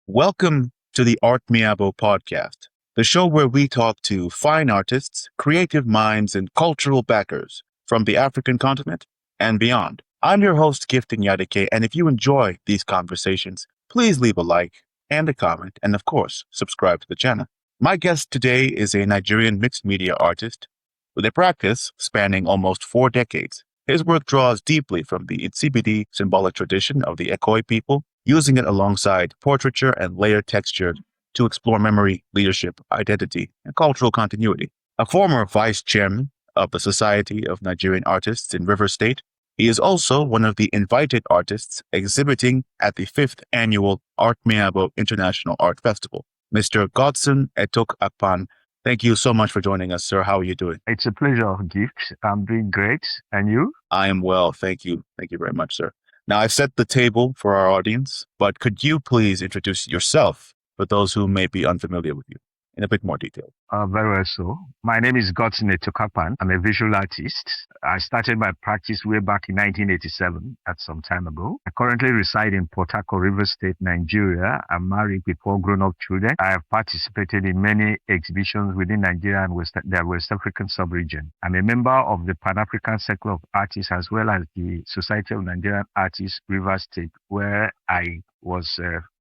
Welcome to the ArtMiabo Podcast, the show where we talk to fine artists, creative minds, and cultural backers from the African continent and beyond. I'm your host, Gifting Yadike, and if you enjoy these conversations, please leave a like and a comment, and of course, subscribe to the channel. My guest today is a Nigerian mixed media artist with a practice spanning almost 4 decades. His work draws deeply from the Nsibidi symbolic tradition of the Ekoi people, using it alongside portraiture and layered texture to explore memory, leadership, identity, and cultural continuity. A former vice chairman of the Society of Nigerian Artists in River State, he is also one of the invited artists exhibiting at the 5th annual ArtMiabo International Art Festival. Mr. Godson Etokakpan, thank you so much for joining us, sir. How are you doing? It's a pleasure, Gift. I'm doing great. And you? I am well. Thank you. Thank you very much, sir. Now, I've set the table for our audience, but could you please introduce yourself for those who may be unfamiliar with you in a bit more detail? Very well so. My name is Godson Etokakpan. I'm a visual artist. I started my practice way back in 1987, that's some time ago. I currently reside in Port Harcourt, River State, Nigeria. I'm married with 4 grown-up children. I have participated in many exhibitions within Nigeria and the West African sub-region. I'm a member of the Pan-African Circle of Artists as well as the Society of Nigerian Artists, River State, where I was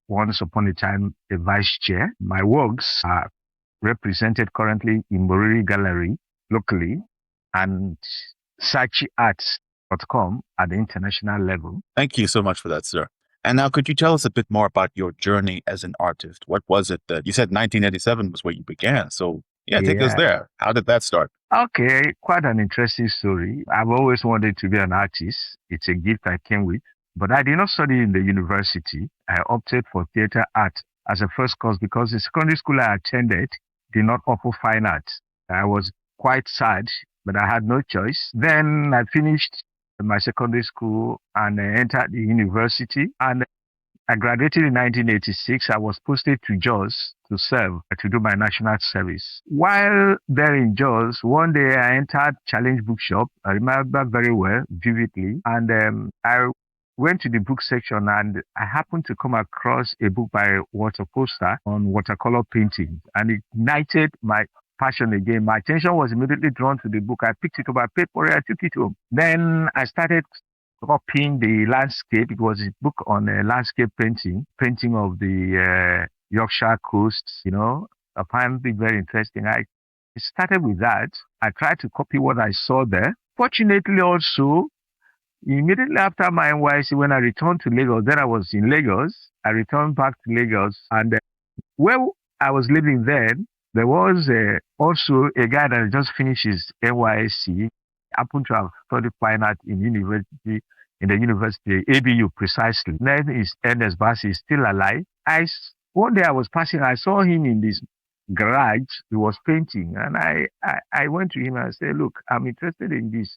once upon a time a vice chair. My works are represented currently in Moriri Gallery locally and sachiarts.com at the international level. Thank you so much for that, sir. And now could you tell us a bit more about your journey as an artist? What was it that you said 1987 was where you began? So take us there. How did that start? Okay, quite an interesting story. I've always wanted to be an artist. It's a gift I came with, but I did not study in the university. I opted for theater art as a first course because the secondary school I attended did not offer fine arts. I was quite sad, but I had no choice. Then I finished my secondary school and I entered the university, and I graduated in 1986. I was posted to Jos to serve, to do my national service. While there in Jos, one day I entered Challenge Bookshop. I remember very well, vividly, and I went to the book section and I happened to come across a book by Walter Foster on watercolor painting, and it ignited my passion again. My attention was immediately drawn to the book. I picked it up, I paid for it, I took it home. Then I started copying the landscape. It was a book on landscape painting of the Yorkshire coast, I found it very interesting. I started with that. I tried to copy what I saw there. Fortunately also, immediately after my NYC, when I returned to Lagos, then I was in Lagos. I returned back to Lagos, and where I was living then, there was also a guy that had just finished his NYC, happened to have studied fine art in the university, ABU precisely. Then his Ernest Bassi is still alive. One day I was passing, I saw him in this garage. He was painting, and I went to him and I said, "Look, I'm interested in this.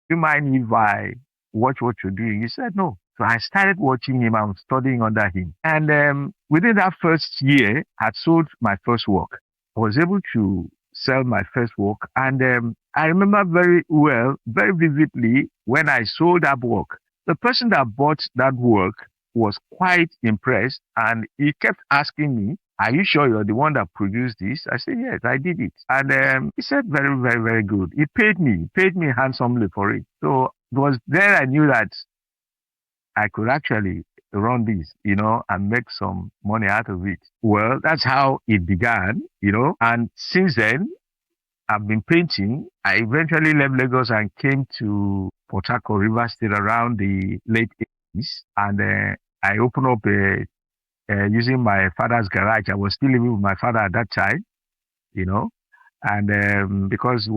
Do you mind if I watch what you're doing?" He said no. So I started watching him and studying under him. And within that first year, I had sold my first work. I was able to sell my first work. And I remember very well, very vividly, when I sold that work, the person that bought that work was quite impressed. And he kept asking me, "Are you sure you're the one that produced this?" I said, "Yes, I did it." And he said, "Very, very, very good." He paid me handsomely for it. So it was there I knew that I could actually run this, and make some money out of it. Well, that's how it began, and since then, I've been painting. I eventually left Lagos and came to Port Harcourt, River State around the late 80s, and I opened up using my father's garage. I was still living with my father at that time, and because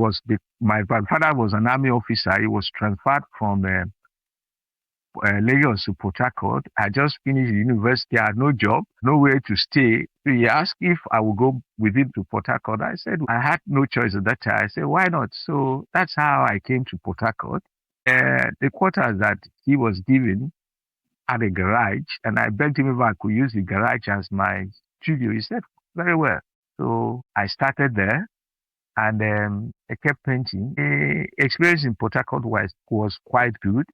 my father was an army officer, he was transferred from Lagos to Port Harcourt. I just finished university. I had no job, nowhere to stay. So he asked if I would go with him to Port Harcourt. I said I had no choice at that time. I said, "Why not?" So that's how I came to Port Harcourt. The quarters that he was given had a garage, and I begged him if I could use the garage as my studio. He said, "Very well." So I started there, and I kept painting. The experience in Port Harcourt was quite good.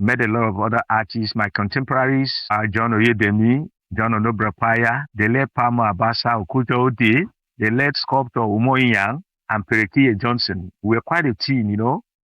Met a lot of other artists. My contemporaries are John Oyedemi, John Onobrapaya, the late Palmer Abasa Okuto Ode, the late sculptor Umoyang, and Perekie Johnson. We're quite a team,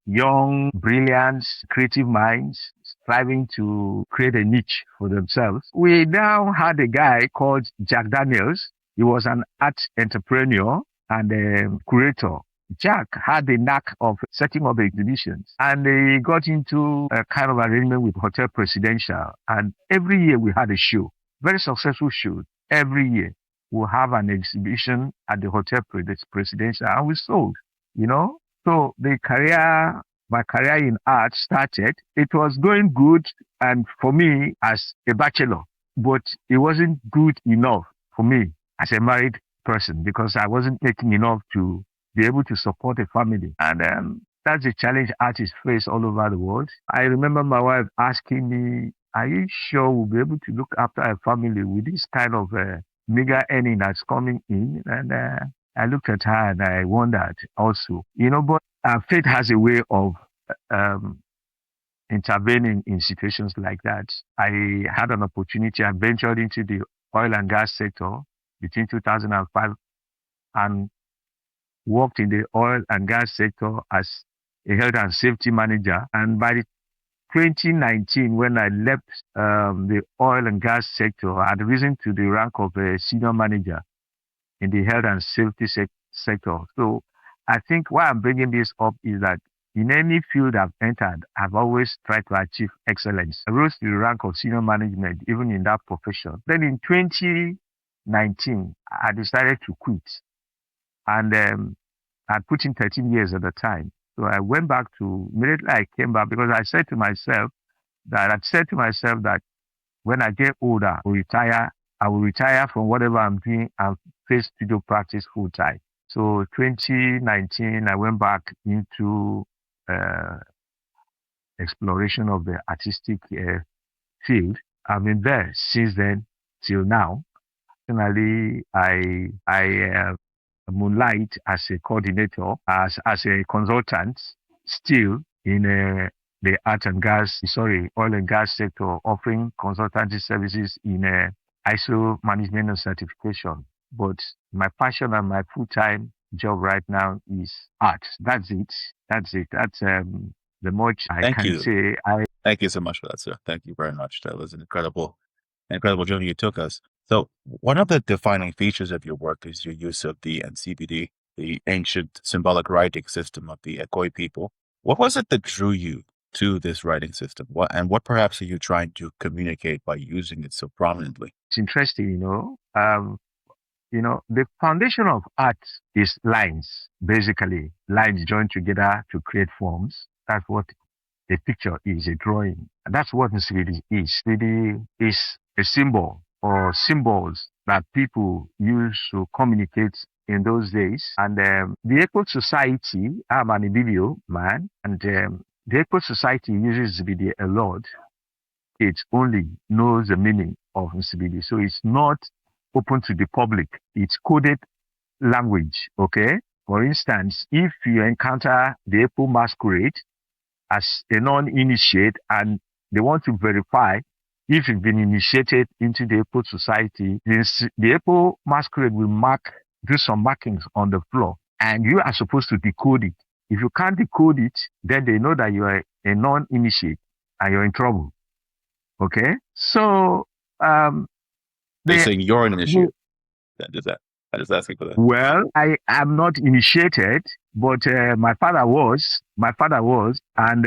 young, brilliant, creative minds striving to create a niche for themselves. We now had a guy called Jack Daniels. He was an art entrepreneur and a curator. Jack had the knack of setting up exhibitions, and he got into a kind of arrangement with Hotel Presidential. And every year we had a show, very successful show. Every year we'll have an exhibition at the Hotel Presidential, and we sold, So my career in art started. It was going good, and for me as a bachelor, but it wasn't good enough for me as a married person because I wasn't making enough to be able to support a family. And that's a challenge artists face all over the world. I remember my wife asking me, are you sure we'll be able to look after a family with this kind of meager earning that's coming in? And I looked at her and I wondered also, but fate has a way of intervening in situations like that. I had an opportunity. I ventured into the oil and gas sector between 2005 and worked in the oil and gas sector as a health and safety manager. And by 2019, when I left the oil and gas sector, I had risen to the rank of a senior manager in the health and safety sector. So I think why I'm bringing this up is that in any field I've entered, I've always tried to achieve excellence. I rose to the rank of senior management, even in that profession. Then in 2019, I decided to quit. And I put in 13 years at the time. So I went back immediately I came back because I said to myself that when I get older, I will retire from whatever I'm doing and face studio practice full time. So 2019, I went back into exploration of the artistic field. I've been there since then till now. Personally, I moonlight as a coordinator, as a consultant, still in the oil and gas sector, offering consultancy services in ISO management and certification. But my passion and my full-time job right now is art. That's it. That's the much I can say. Thank you so much for that, sir. Thank you very much. That was an incredible journey you took us. So one of the defining features of your work is your use of the Nsibidi, the ancient symbolic writing system of the Ekoi people. What was it that drew you to this writing system? What perhaps are you trying to communicate by using it so prominently? It's interesting, the foundation of art is lines, basically. Lines joined together to create forms. That's what a picture is, a drawing. And that's what Nsibidi is. Nsibidi is a symbol or symbols that people used to communicate in those days. And the Echo Society, I'm an Ibibio man, and the Echo Society uses Nsibidi a lot. It only knows the meaning of Nsibidi. So it's not open to the public. It's coded language, okay? For instance, if you encounter the Echo masquerade as a non-initiate and they want to verify if you've been initiated into the Echo Society, the Echo masquerade will do some markings on the floor, and you are supposed to decode it. If you can't decode it, then they know that you are a non-initiate and you're in trouble. Okay? So, they're saying you're an initiate. I just asking for that. Well, I am not initiated, but my father was, and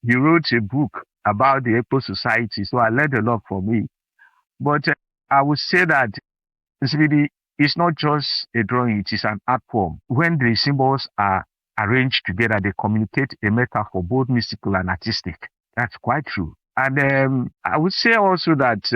he wrote a book about the Echo Society, so I learned a lot from it. But I would say that Nsibidi is not just a drawing, it is an art form. When the symbols are arranged together, they communicate a metaphor, both mystical and artistic. That's quite true. And I would say also that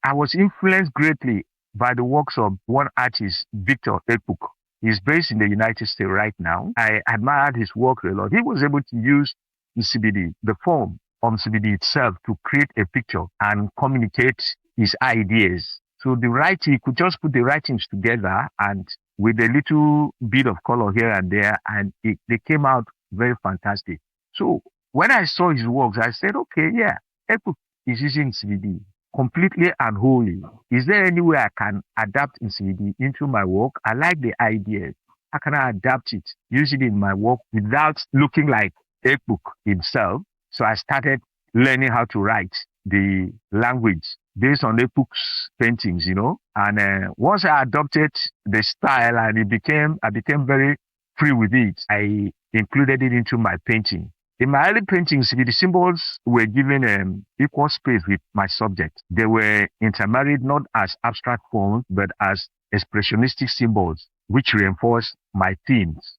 I was influenced greatly by the works of one artist, Victor Epuk. He's based in the United States right now. I admired his work a lot. He was able to use Nsibidi, the form of Nsibidi itself, to create a picture and communicate his ideas. So he could just put the writings together and with a little bit of color here and there, and they came out very fantastic. So when I saw his works, I said, okay, yeah, Epuk is using Nsibidi. completely unholy. Is there any way I can adapt Nsibidi into my work? I like the idea. How can I adapt it, use it in my work without looking like a book himself? So I started learning how to write the language based on Epuk's paintings, And once I adopted the style and I became very free with it. I included it into my painting. In my early paintings, the symbols were given equal space with my subject. They were intermarried not as abstract forms, but as expressionistic symbols, which reinforced my themes,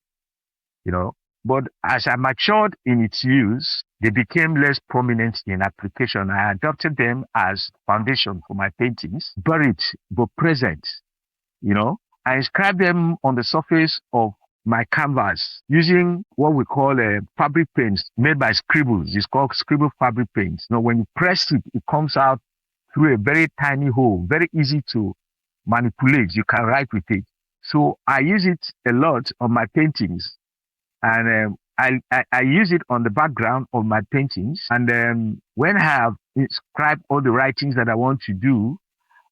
you know. But as I matured in its use, they became less prominent in application. I adopted them as foundation for my paintings, buried but present, I inscribed them on the surface of my canvas using what we call fabric paints made by scribbles. It's called scribble fabric paints. When you press it, it comes out through a very tiny hole, very easy to manipulate. You can write with it. So I use it a lot on my paintings, and I use it on the background of my paintings. And when I have inscribed all the writings that I want to do,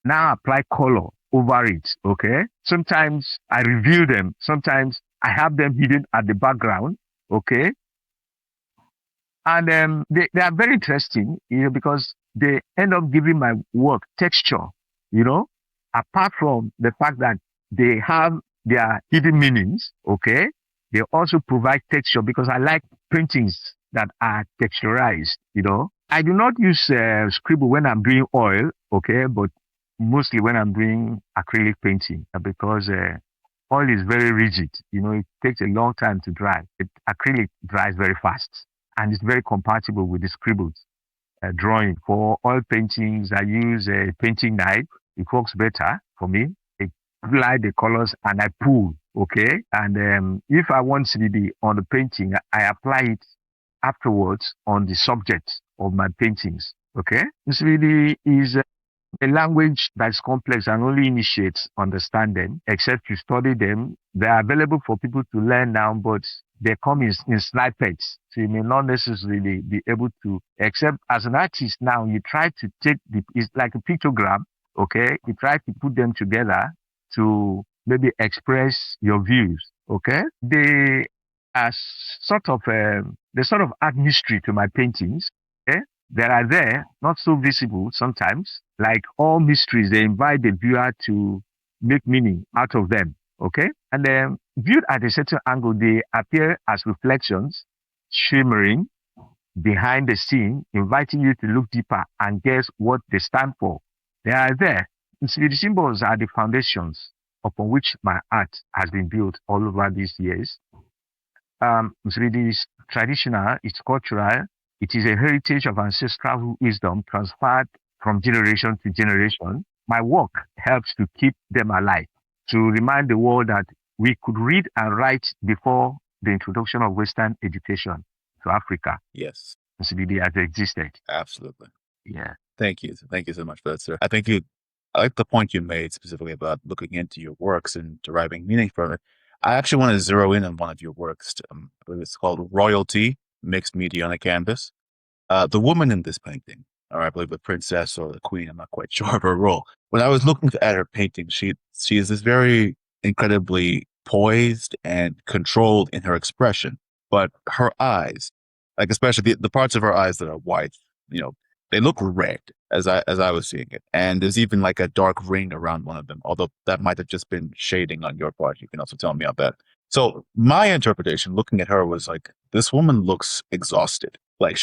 now apply color over it. Okay. Sometimes I reveal them. Sometimes I have them hidden at the background. Okay. And they are very interesting, because they end up giving my work texture, apart from the fact that they have their hidden meanings. Okay. They also provide texture because I like paintings that are texturized, I do not use scribble when I'm doing oil. Okay. But mostly when I'm doing acrylic painting, because oil is very rigid. It takes a long time to dry. Acrylic dries very fast, and it's very compatible with the scribbles drawing. For oil paintings, I use a painting knife. It works better for me. I apply the colors and I pull. Okay, and if I want to be on the painting, I apply it afterwards on the subject of my paintings. Okay, this really is a language that's complex and only initiates understanding, except you study them. They are available for people to learn now, but they come in snippets. So you may not necessarily be able to, except as an artist now, you try to it's like a pictogram, okay? You try to put them together to maybe express your views, okay? They are sort of, there's sort of art mystery to my paintings, okay? That are there, not so visible sometimes. Like all mysteries, they invite the viewer to make meaning out of them. Okay? And then viewed at a certain angle, they appear as reflections, shimmering behind the scene, inviting you to look deeper and guess what they stand for. They are there. The symbols are the foundations upon which my art has been built all over these years. It is traditional, it's cultural. It is a heritage of ancestral wisdom transferred from generation to generation. My work helps to keep them alive, to remind the world that we could read and write before the introduction of Western education to Africa. Yes. Nsibidi has existed. Absolutely. Yeah. Thank you. Thank you so much for that, sir. I like the point you made specifically about looking into your works and deriving meaning from it. I actually want to zero in on one of your works. I believe it's called Royalty, Mixed Media on a Canvas. The woman in this painting, or I believe the princess or the queen, I'm not quite sure of her role. When I was looking at her painting, she is this very incredibly poised and controlled in her expression. But her eyes, like especially the parts of her eyes that are white, they look red as I was seeing it. And there's even like a dark ring around one of them, although that might have just been shading on your part. You can also tell me about that. So my interpretation looking at her was like, this woman looks exhausted. Like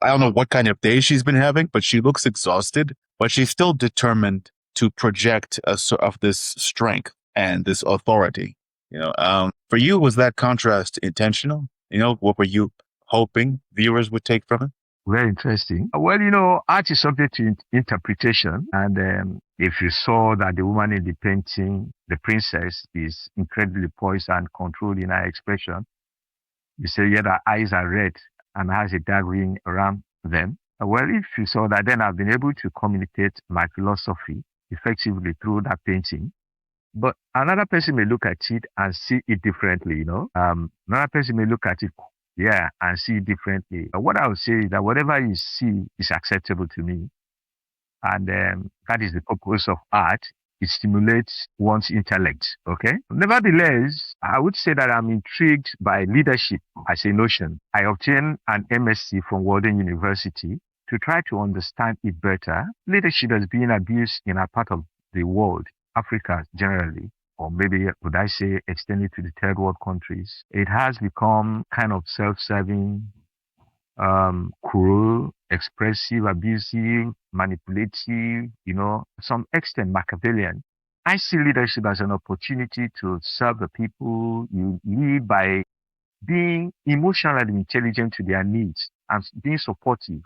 I don't know what kind of day she's been having, but she looks exhausted, but she's still determined to project a sort of this strength and this authority. For you, was that contrast intentional? What were you hoping viewers would take from it? Very interesting. Well, art is subject to interpretation. And if you saw that the woman in the painting, the princess, is incredibly poised and controlled in her expression, you say, yeah, her eyes are red and has a dark ring around them. Well, if you saw that, then I've been able to communicate my philosophy effectively through that painting. But another person may look at it and see it differently, Another person may look at it, and see it differently. What I would say is that whatever you see is acceptable to me. And that is the purpose of art. It stimulates one's intellect. Okay. Nevertheless, I would say that I'm intrigued by leadership as a notion. I obtained an MSc from Walden University to try to understand it better. Leadership has been abused in a part of the world, Africa generally, or maybe would I say extended to the third world countries. It has become kind of self-serving, cruel, expressive, abusive, manipulative, to some extent Machiavellian. I see leadership as an opportunity to serve the people. You lead by being emotionally intelligent to their needs and being supportive.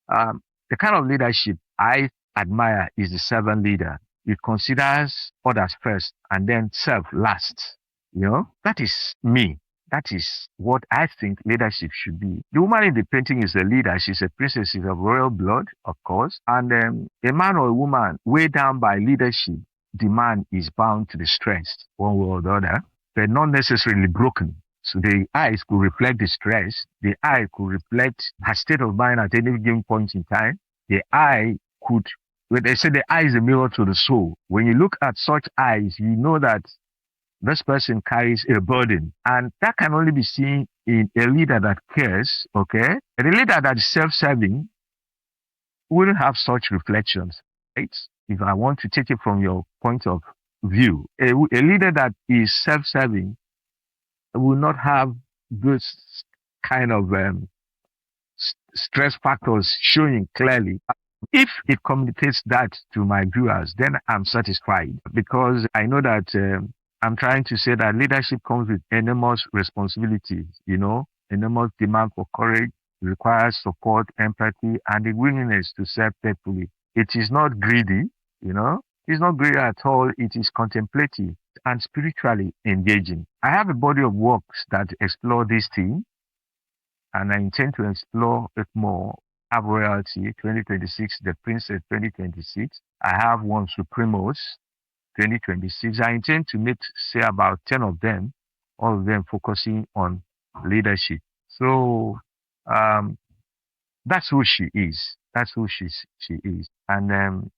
The kind of leadership I admire is the servant leader. It considers others first and then self last. That is me. That is what I think leadership should be. The woman in the painting is a leader. She's a princess. She's of royal blood, of course. And a man or a woman weighed down by leadership, the man is bound to be stressed one way or the other, but not necessarily broken. So the eyes could reflect the stress. The eye could reflect her state of mind at any given point in time. The eye could, when they say the eye is a mirror to the soul, when you look at such eyes, you know that this person carries a burden. And that can only be seen in a leader that cares, okay? A leader that is self-serving wouldn't have such reflections, right? If I want to take it from your point of view, a leader that is self-serving will not have this kind of stress factors showing clearly. If it communicates that to my viewers, then I'm satisfied because I know that I'm trying to say that leadership comes with enormous responsibilities, enormous demand for courage, requires support, empathy, and the willingness to serve faithfully. It is not greedy, it's not greedy at all. It is contemplative and spiritually engaging. I have a body of works that explore this theme, and I intend to explore it more. I have Royalty 2026, The Princess 2026. I have one Supremos 2026. I intend to make, say, about 10 of them, all of them focusing on leadership. So that's who she is. That's who she is. And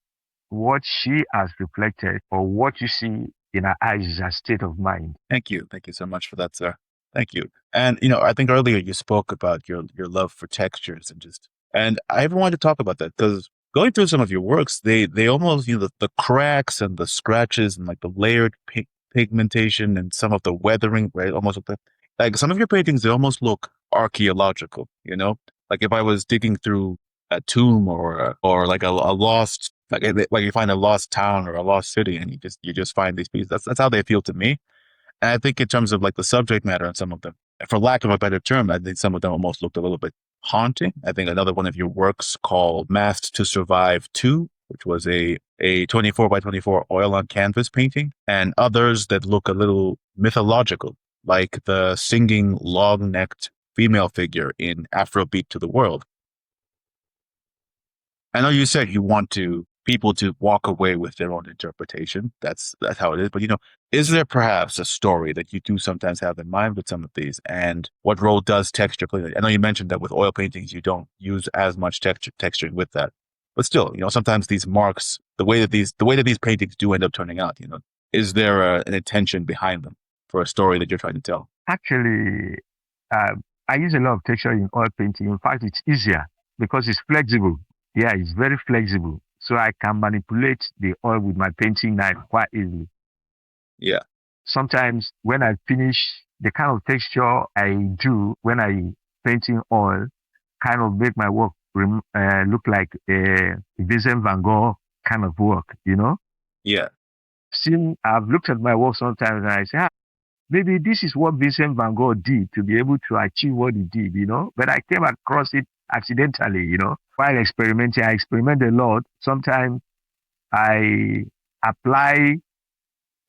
what she has reflected or what you see in her eyes is her state of mind. Thank you. Thank you so much for that, sir. Thank you. And, I think earlier you spoke about your love for textures and I even wanted to talk about that because going through some of your works, they almost, the cracks and the scratches and like the layered pigmentation and some of the weathering, right? Almost like some of your paintings, they almost look archaeological, like if I was digging through a tomb or like a lost, like you find a lost town or a lost city and you just find these pieces. That's how they feel to me. And I think in terms of like the subject matter on some of them, for lack of a better term, I think some of them almost looked a little bit haunting. I think another one of your works called Masked to Survive 2, which was a 24 by 24 oil on canvas painting, and others that look a little mythological, like the singing long-necked female figure in Afrobeat to the World. I know you said you want people to walk away with their own interpretation. That's how it is. But is there perhaps a story that you do sometimes have in mind with some of these? And what role does texture play? I know you mentioned that with oil paintings you don't use as much texturing with that. But still, sometimes these marks, the way that these paintings do end up turning out, is there an intention behind them for a story that you're trying to tell? Actually, I use a lot of texture in oil painting. In fact, it's easier because it's flexible. Yeah, it's very flexible. So I can manipulate the oil with my painting knife quite easily. Yeah. Sometimes when I finish, the kind of texture I do when I painting oil kind of make my work look like a Vincent van Gogh kind of work, Yeah. I've looked at my work sometimes and I say, maybe this is what Vincent van Gogh did to be able to achieve what he did, But I came across it accidentally, While experimenting, I experiment a lot. Sometimes I apply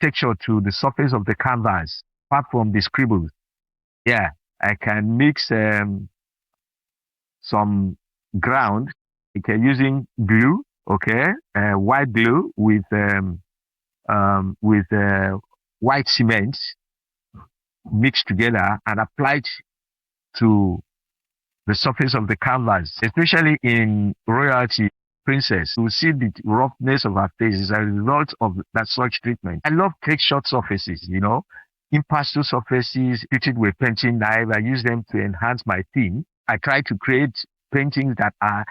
texture to the surface of the canvas, apart from the scribbles. Yeah, I can mix some ground, okay, using glue, okay, white glue with white cement mixed together and applied to the surface of the canvas, especially in Royalty. princess. You see the roughness of her face as a result of that such treatment. I love textured surfaces, impasto surfaces treated with painting knife. I use them to enhance my theme. I try to create paintings that are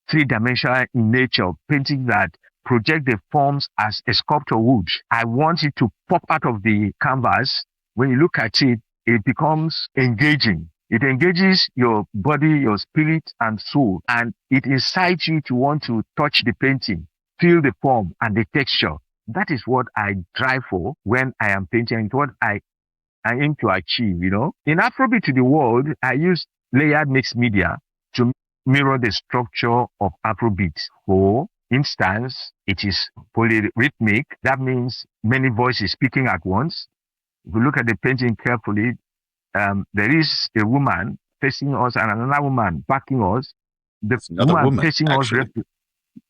three-dimensional in nature, paintings that project the forms as a sculptor would. I want it to pop out of the canvas. When you look at it, it becomes engaging. It engages your body, your spirit and soul, and it incites you to want to touch the painting, feel the form and the texture. That is what I drive for when I am painting. It's what I aim to achieve, In Afrobeat to the world, I use layered mixed media to mirror the structure of Afrobeat. For instance, it is polyrhythmic. That means many voices speaking at once. If you look at the painting carefully, there is a woman facing us and another woman backing us. The woman facing us,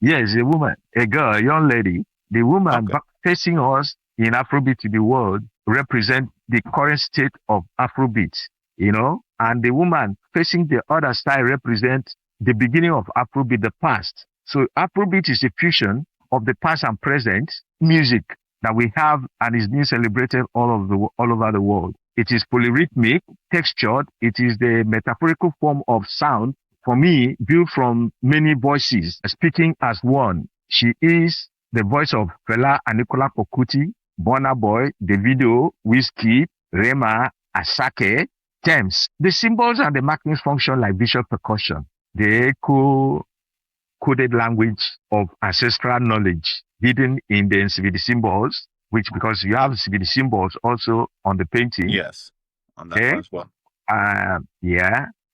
yes, a woman, a girl, a young lady. The woman facing us in Afrobeat to the world represent the current state of Afrobeat, and the woman facing the other side represent the beginning of Afrobeat, the past. So Afrobeat is a fusion of the past and present music that we have and is being celebrated all over the world. It is polyrhythmic, textured. It is the metaphorical form of sound, for me, built from many voices, speaking as one. She is the voice of Fela Anikulapo Kuti, Burna Boy, Davido, Wizkid, Rema, Asake, Tems. The symbols and the markings function like visual percussion. They echo coded language of ancestral knowledge hidden in the Nsibidi symbols, which because you have Nsibidi symbols also on the painting. Yes, on that one as well.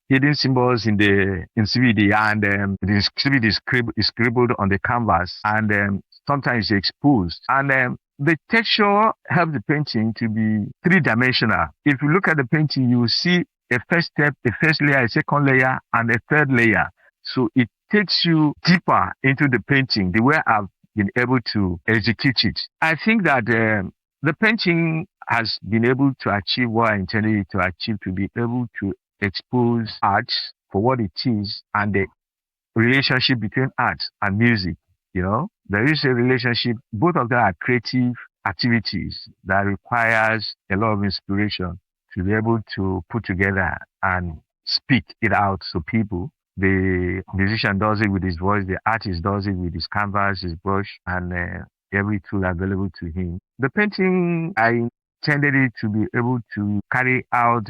Hidden symbols in the Nsibidi, and the Nsibidi is scribbled on the canvas, and sometimes exposed. And the texture helps the painting to be three-dimensional. If you look at the painting, you will see a first step, a first layer, a second layer, and a third layer. So it takes you deeper into the painting, the way I've been able to execute it. I think that the painting has been able to achieve what I intended it to achieve, to be able to expose art for what it is and the relationship between art and music. There is a relationship. Both of them are creative activities that requires a lot of inspiration to be able to put together and speak it out to people. The musician does it with his voice. The artist does it with his canvas, his brush, and every tool available to him. The painting, I intended it to be able to carry out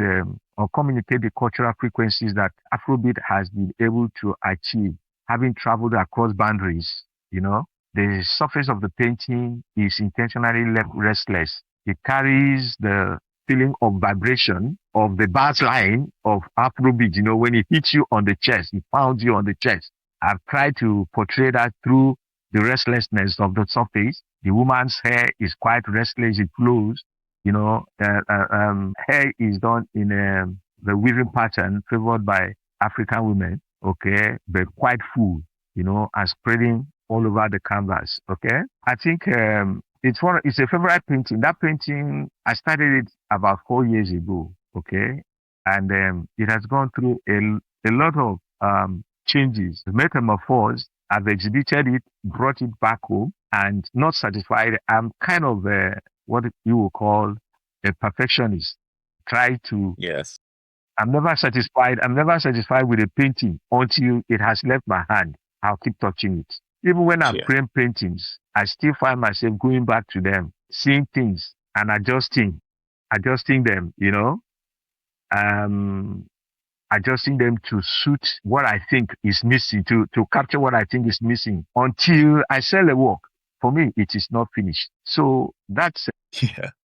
or communicate the cultural frequencies that Afrobeat has been able to achieve, having traveled across boundaries. The surface of the painting is intentionally left restless. It carries the feeling of vibration of the bass line of Afrobeat. When it hits you on the chest, it pounds you on the chest. I've tried to portray that through the restlessness of the surface. The woman's hair is quite restless. It flows. Hair is done in the weaving pattern favored by African women. Okay, but quite full. And spreading all over the canvas. Okay, I think it's a favorite painting. That painting, I started it about 4 years ago. Okay, and it has gone through a lot of changes, metamorphosed. I've exhibited it, brought it back home, and not satisfied. I'm kind of what you would call a perfectionist. Try to. Yes. I'm never satisfied. I'm never satisfied with a painting until it has left my hand. I'll keep touching it. Even when I frame paintings, I still find myself going back to them, seeing things and adjusting them, adjusting them to suit what I think is missing, to capture what I think is missing until I sell a work. For me, it is not finished. So that's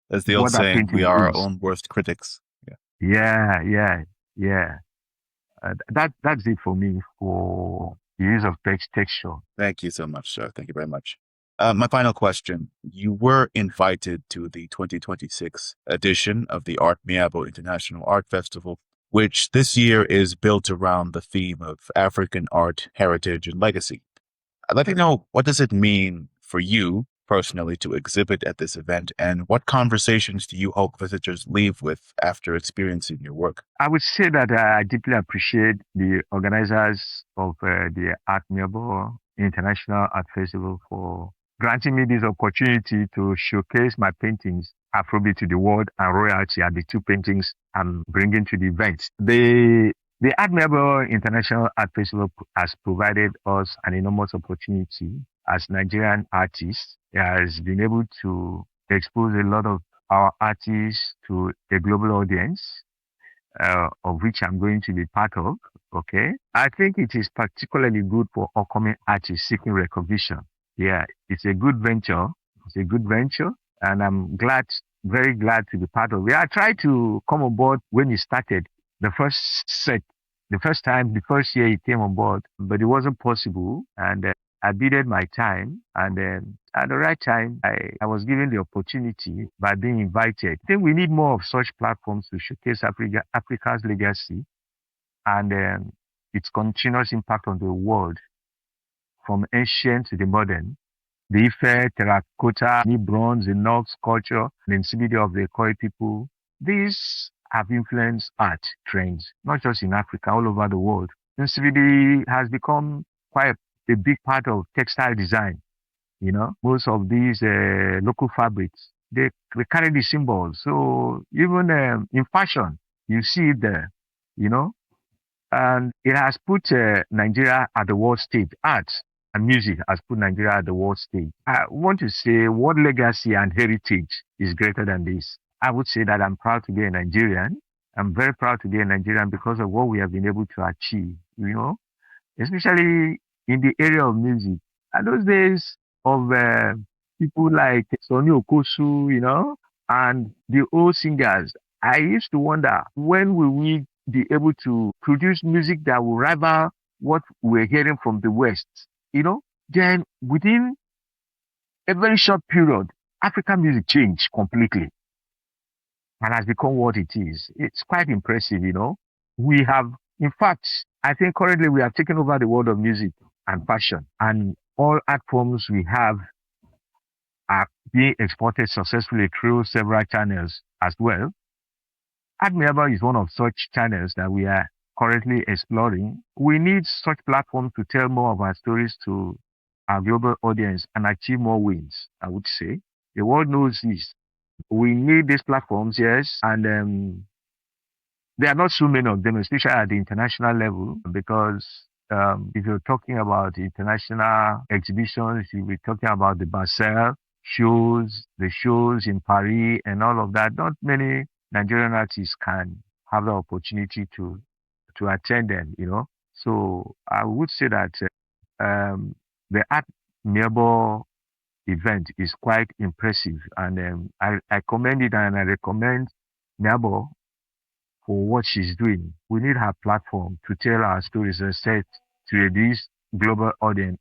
that's the old saying. We are our own worst critics. Yeah. That's it for me for the use of texture. Thank you so much, sir. Thank you very much. My final question. You were invited to the 2026 edition of the ArtMiabo International Art Festival, which this year is built around the theme of African art, heritage, and legacy. I'd like to know, what does it mean for you personally to exhibit at this event, and what conversations do you hope visitors leave with after experiencing your work? I would say that I deeply appreciate the organizers of the ArtMiabo International Art Festival for granting me this opportunity to showcase my paintings, Afrobeat to the world and royalty are the two paintings I'm bringing to the event. The ArtMiabo International Art Festival has provided us an enormous opportunity as Nigerian artists. It has been able to expose a lot of our artists to a global audience, of which I'm going to be part of. Okay. I think it is particularly good for upcoming artists seeking recognition. Yeah, it's a good venture. It's a good venture. And I'm glad, very glad to be part of it. I tried to come on board when it started, the first set, the first time, the first year it came on board, but it wasn't possible. And I bided my time. And then at the right time, I was given the opportunity by being invited. I think we need more of such platforms to showcase Africa's legacy and its continuous impact on the world, from ancient to the modern. The Ife, terracotta, bronze, the Knox culture, the Nsibidi of the Koi people. These have influenced art trends, not just in Africa, all over the world. Nsibidi has become quite a big part of textile design. You know, most of these local fabrics, they carry the symbols. So even in fashion, you see it there, you know, and it has put Nigeria at the world stage. Art and music has put Nigeria at the world stage. I want to say what legacy and heritage is greater than this? I would say that I'm proud to be a Nigerian. I'm very proud to be a Nigerian because of what we have been able to achieve, you know, especially in the area of music. And those days of people like Sonny Okosu, you know, and the old singers, I used to wonder, when will we be able to produce music that will rival what we're hearing from the West? You know, then within a very short period, African music changed completely and has become what it is. It's quite impressive, you know. We have, in fact, I think currently we have taken over the world of music and fashion, and all art forms we have are being exported successfully through several channels as well. ArtMiabo is one of such channels that we are currently exploring. We need such platforms to tell more of our stories to our global audience and achieve more wins, I would say. The world knows this. We need these platforms, yes, and there are not so many of them, especially at the international level, because if you're talking about international exhibitions, you'll be talking about the Basel shows, the shows in Paris, and all of that. Not many Nigerian artists can have the opportunity to attend them, you know. So I would say that the ArtMiabo event is quite impressive, and I commend it and I recommend Miabo for what she's doing. We need her platform to tell our stories and set to this global audience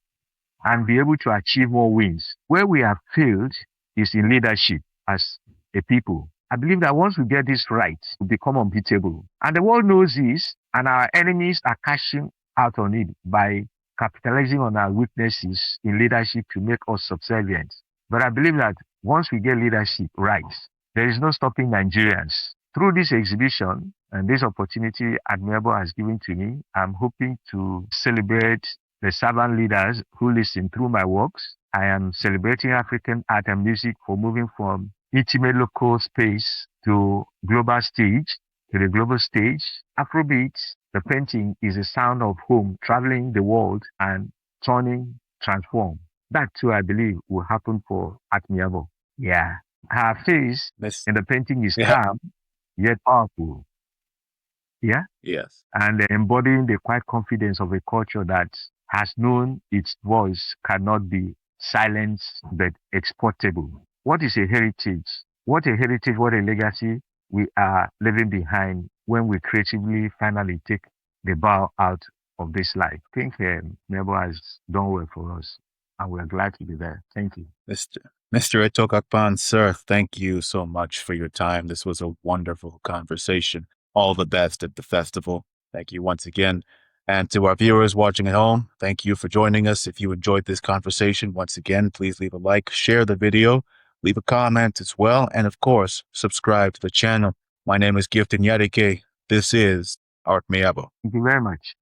and be able to achieve more wins. Where we have failed is in leadership as a people. I believe that once we get this right, we become unbeatable. And the world knows this, and our enemies are cashing out on it by capitalizing on our weaknesses in leadership to make us subservient. But I believe that once we get leadership right, there is no stopping Nigerians. Through this exhibition and this opportunity ArtMiabo has given to me, I'm hoping to celebrate the servant leaders who listen through my works. I am celebrating African art and music for moving from intimate local space to global stage, to the global stage. Afrobeat, the painting, is a sound of home traveling the world and turning, transform. That too, I believe, will happen for ArtMiabo. Yeah. Her face in the painting is calm, yet powerful. Yeah. Yes. And embodying the quiet confidence of a culture that has known its voice cannot be silenced but exportable. What is a heritage? What a heritage, what a legacy we are leaving behind when we creatively finally take the bow out of this life. I think Mebo has done well for us, and we're glad to be there. Thank you. Mr. Etokakpan, sir, thank you so much for your time. This was a wonderful conversation. All the best at the festival. Thank you once again. And to our viewers watching at home, thank you for joining us. If you enjoyed this conversation, once again, please leave a like, share the video, leave a comment as well, and of course, subscribe to the channel. My name is Gifton Yarike. This is ArtMiabo. Thank you very much.